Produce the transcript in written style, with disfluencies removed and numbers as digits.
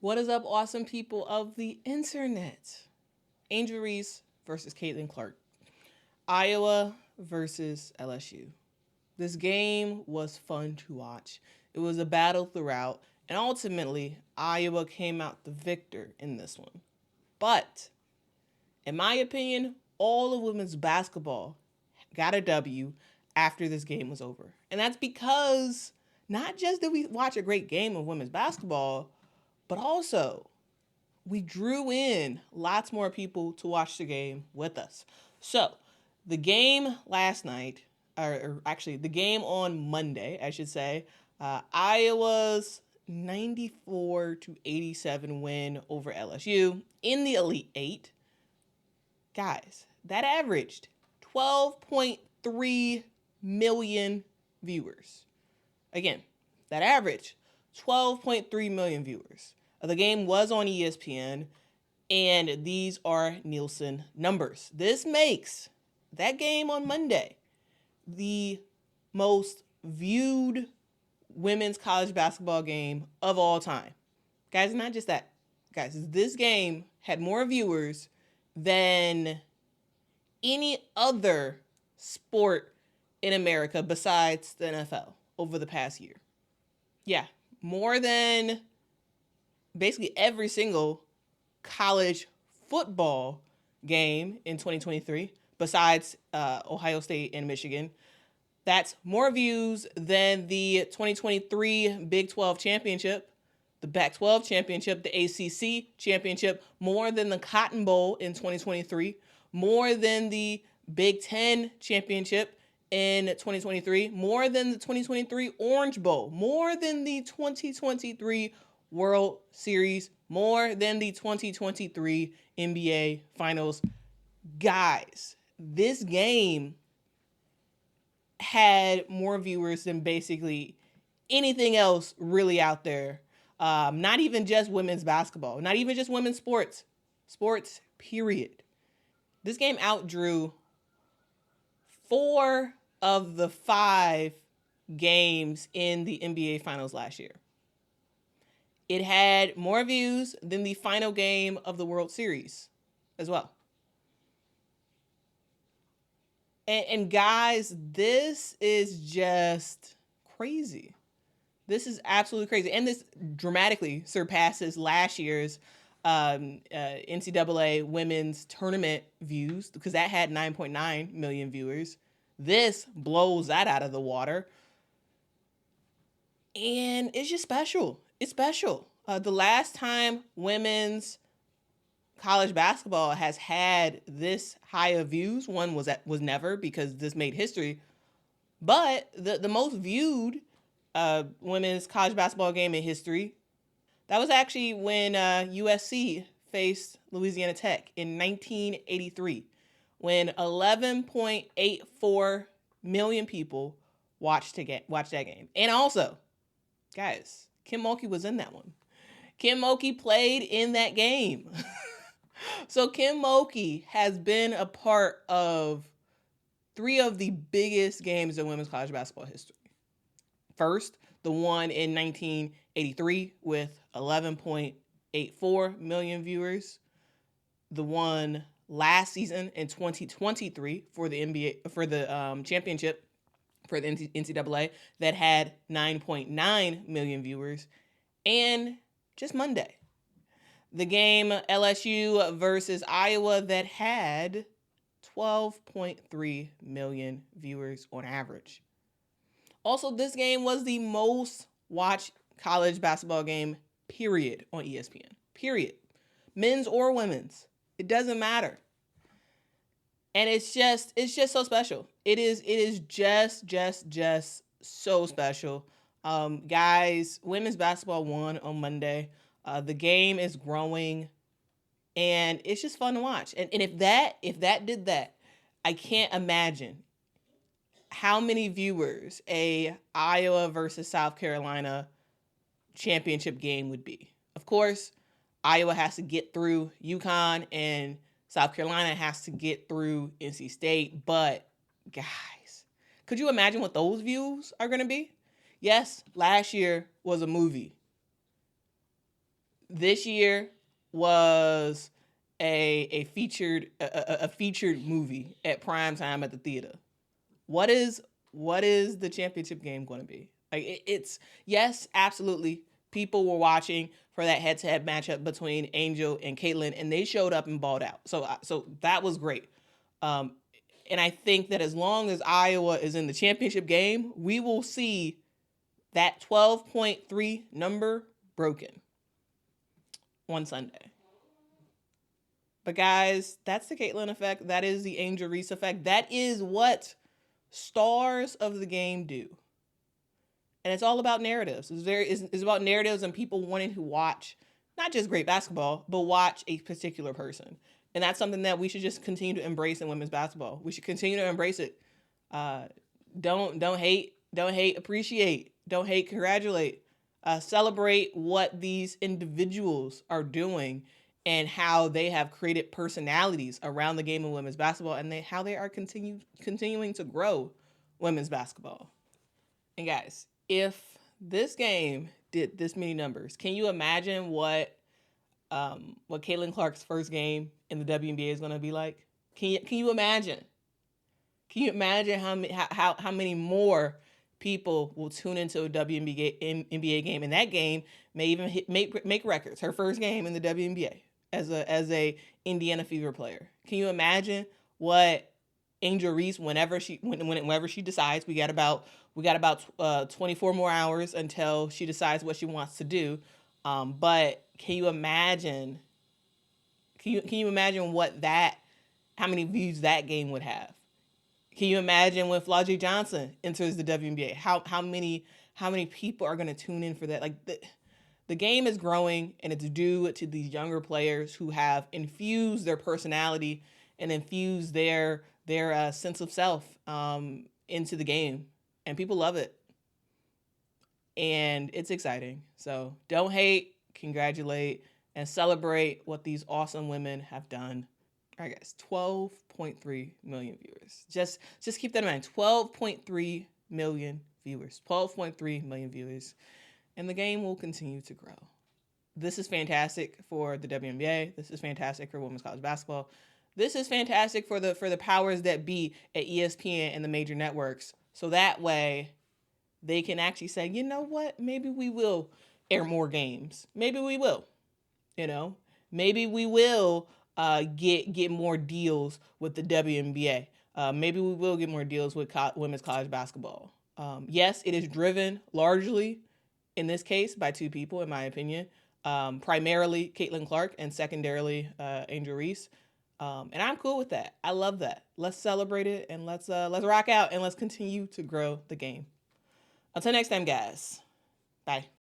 What is up, awesome people of the internet? Angel Reese versus Caitlin Clark. Iowa versus LSU. This game was fun to watch. It was a battle throughout, and ultimately, Iowa came out the victor in this one. But, in my opinion, all of women's basketball got a W after this game was over. And that's because not just did we watch a great game of women's basketball, but also we drew in lots more people to watch the game with us. So the game last night, or actually the game on Monday, I should say, Iowa's 94-87 win over LSU in the Elite Eight. Guys, that averaged 12.3 million viewers. Again, that averaged 12.3 million viewers. The game was on ESPN, and these are Nielsen numbers. This makes that game on Monday the most viewed women's college basketball game of all time. Guys, not just that. Guys, this game had more viewers than any other sport in America besides the NFL over the past year. Yeah, more than basically every single college football game in 2023 besides Ohio State and Michigan. That's more views than the 2023 Big 12 championship, the Pac-12 championship, the ACC championship, more than the Cotton Bowl in 2023, more than the Big 10 championship in 2023, more than the 2023 Orange Bowl, more than the 2023 World Series, more than the 2023 NBA Finals. Guys, this game had more viewers than basically anything else really out there. Not even just women's basketball, not even just women's sports, period. This game outdrew 4 of the 5 games in the NBA Finals last year. It had more views than the final game of the World Series as well. And guys, this is just crazy. This is absolutely crazy. And this dramatically surpasses last year's NCAA women's tournament views, because that had 9.9 million viewers. This blows that out of the water. And it's just special. It's special. The last time women's college basketball has had this high of views, one was never, because this made history. But the most viewed women's college basketball game in history, that was actually when USC faced Louisiana Tech in 1983, when 11.84 million people watched that game. And also, guys, Kim Mulkey was in that one. Kim Mulkey played in that game. So Kim Mulkey has been a part of 3 of the biggest games in women's college basketball history. First, the one in 1983 with 11.84 million viewers. The one last season in 2023 for the NBA, for the championship for the NCAA, that had 9.9 million viewers. And just Monday, the game LSU versus Iowa, that had 12.3 million viewers on average. Also, this game was the most watched college basketball game, period, on ESPN. Period. Men's or women's. It doesn't matter. And it's just so special. It is just so special. Guys, women's basketball won on Monday. The game is growing, and it's just fun to watch. And if that did that, I can't imagine how many viewers a Iowa versus South Carolina championship game would be. Of course, Iowa has to get through UConn, and South Carolina has to get through NC State. But guys, could you imagine what those views are going to be? Yes, last year was a movie. this year was a featured movie at prime time at the theater. What is the championship game going to be? Like it's yes, absolutely. People were watching for that head-to-head matchup between Angel and Caitlin, and they showed up and balled out. So that was great. And I think that as long as Iowa is in the championship game, we will see that 12.3 number broken on Sunday. But guys, that's the Caitlin effect. That is the Angel Reese effect. That is what stars of the game do. And it's all about narratives. It's about narratives and people wanting to watch not just great basketball, but watch a particular person. And that's something that we should just continue to embrace in women's basketball. We should continue to embrace it. Don't hate, appreciate. Don't hate, congratulate. Celebrate what these individuals are doing and how they have created personalities around the game of women's basketball, and how they are continuing to grow women's basketball. And guys, if this game did this many numbers, can you imagine what Caitlin Clark's first game in the WNBA is going to be like? Can you imagine? Can you imagine how many more people will tune into a WNBA game, and that game may even make records? Her first game in the WNBA as a Indiana Fever player. Can you imagine what Angel Reese, whenever she decides, we got about 24 more hours until she decides what she wants to do. But can you imagine? Can you imagine how many views that game would have? Can you imagine when Flau'jae Johnson enters the WNBA? How many people are going to tune in for that? Like the game is growing, and it's due to these younger players who have infused their personality and infused their sense of self into the game, and people love it, and it's exciting. So don't hate, congratulate, and celebrate what these awesome women have done. All right, guys, 12.3 million viewers. Just keep that in mind. 12.3 million viewers. 12.3 million viewers. And the game will continue to grow. This is fantastic for the WNBA. This is fantastic for women's college basketball. This is fantastic for the powers that be at ESPN and the major networks. So that way they can actually say, you know what? Maybe we will air more games. Maybe we will. Maybe we will get more deals with the WNBA. Maybe we will get more deals with women's college basketball. Yes, it is driven largely, in this case, by two people, in my opinion. Primarily Caitlin Clark and secondarily Angel Reese. And I'm cool with that. I love that. Let's celebrate it, and let's rock out, and let's continue to grow the game. Until next time, guys. Bye.